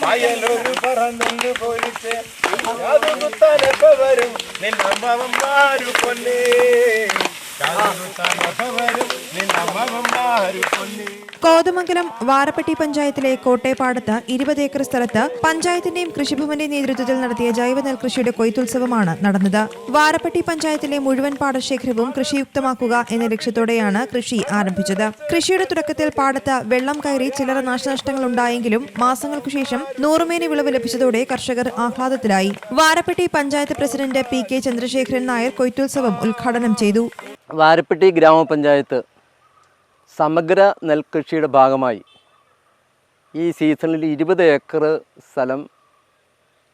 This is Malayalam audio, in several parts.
പായലൊരു പറന്നു പോയിട്ട് വരും നിന്നമ്മമാരു പൊന്നേ കോതമംഗലം വാരപ്പെട്ടി പഞ്ചായത്തിലെ കോട്ടേപ്പാടത്ത് 20 ഏക്കർ സ്ഥലത്ത് പഞ്ചായത്തിന്റെയും കൃഷിഭവന്റെയും നേതൃത്വത്തിൽ നടത്തിയ ജൈവ നെൽകൃഷിയുടെ കൊയ്ത്തുത്സവമാണ് നടന്നത്. വാരപ്പെട്ടി പഞ്ചായത്തിലെ മുഴുവൻ പാടശേഖരവും കൃഷിയുക്തമാക്കുക എന്ന ലക്ഷ്യത്തോടെയാണ് കൃഷി ആരംഭിച്ചത്. കൃഷിയുടെ തുടക്കത്തിൽ പാടത്ത് വെള്ളം കയറി ചില്ലറ നാശനഷ്ടങ്ങൾ ഉണ്ടായെങ്കിലും മാസങ്ങൾക്കു ശേഷം 100 മേനി വിളവ് ലഭിച്ചതോടെ കർഷകർ ആഹ്ലാദത്തിലായി. വാരപ്പെട്ടി പഞ്ചായത്ത് പ്രസിഡന്റ് PK ചന്ദ്രശേഖരൻ നായർ കൊയ്ത്തുത്സവം ഉദ്ഘാടനം ചെയ്തു. വാരപ്പെട്ടി ഗ്രാമപഞ്ചായത്ത് സമഗ്ര നെൽകൃഷിയുടെ ഭാഗമായി ഈ സീസണിൽ 20 ഏക്കർ സ്ഥലം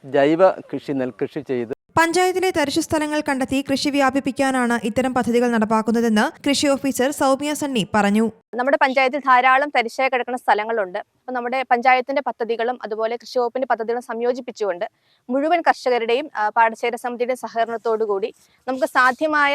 ജൈവ കൃഷി നെൽകൃഷി ചെയ്ത് പഞ്ചായത്തിലെ തരിശു സ്ഥലങ്ങൾ കണ്ടെത്തി കൃഷി വ്യാപിപ്പിക്കാനാണ് ഇത്തരം പദ്ധതികൾ നടപ്പാക്കുന്നതെന്ന് കൃഷി ഓഫീസർ സൗമ്യ സണ്ണി പറഞ്ഞു. നമ്മുടെ പഞ്ചായത്തിൽ ധാരാളം തരിശായി കിടക്കുന്ന സ്ഥലങ്ങളുണ്ട്. അപ്പോൾ നമ്മുടെ പഞ്ചായത്തിന്റെ പദ്ധതികളും അതുപോലെ കൃഷി വകുപ്പിന്റെ പദ്ധതികളും സംയോജിപ്പിച്ചുകൊണ്ട് മുഴുവൻ കർഷകരുടെയും പാടശേഖര സമിതിയുടെയും സഹകരണത്തോടുകൂടി നമുക്ക് സാധ്യമായ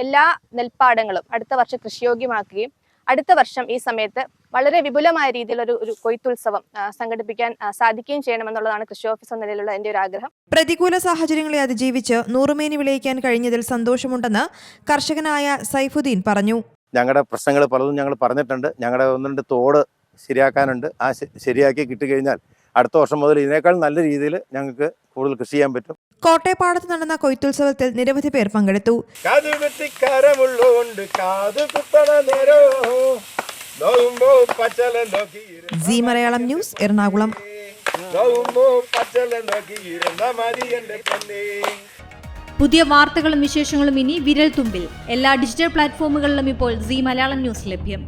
എല്ലാ നെൽപ്പാടങ്ങളും അടുത്ത വർഷം കൃഷിയോഗ്യമാക്കുകയും അടുത്ത വർഷം ഈ സമയത്ത് വളരെ വിപുലമായ രീതിയിലൊരു കൊയ്ത്തുത്സവം സംഘടിപ്പിക്കാൻ സാധിക്കുകയും ചെയ്യണമെന്നുള്ളതാണ് കൃഷി ഓഫീസർ നിലയിലുള്ള എൻ്റെ ഒരു ആഗ്രഹം. പ്രതികൂല സാഹചര്യങ്ങളെ അതിജീവിച്ച് 100 മേനി വിളയിക്കാൻ കഴിഞ്ഞതിൽ സന്തോഷമുണ്ടെന്ന് കർഷകനായ സൈഫുദ്ദീൻ പറഞ്ഞു. ഞങ്ങളുടെ പ്രശ്നങ്ങൾ പലതും ഞങ്ങൾ പറഞ്ഞിട്ടുണ്ട്. ഞങ്ങളുടെ 1-2 തോട് ശരിയാക്കാനുണ്ട്. ആ ശരിയാക്കി കിട്ടിക്കഴിഞ്ഞാൽ അടുത്ത വർഷം മുതൽ ഇതിനേക്കാൾ നല്ല രീതിയിൽ ഞങ്ങൾക്ക് കൂടുതൽ കൃഷി ചെയ്യാൻ പറ്റും. കോട്ടയപ്പാടത്ത് നടന്ന കൊയ്ത്തുത്സവത്തിൽ നിരവധി പേർ പങ്കെടുത്തു. C Malayalam news, Ernakulam. പുതിയ വാർത്തകളും വിശേഷങ്ങളും ഇനി വിരൽ തുമ്പിൽ. എല്ലാ ഡിജിറ്റൽ പ്ലാറ്റ്ഫോമുകളിലും ഇപ്പോൾ സി മലയാളം ന്യൂസ് ലഭ്യം.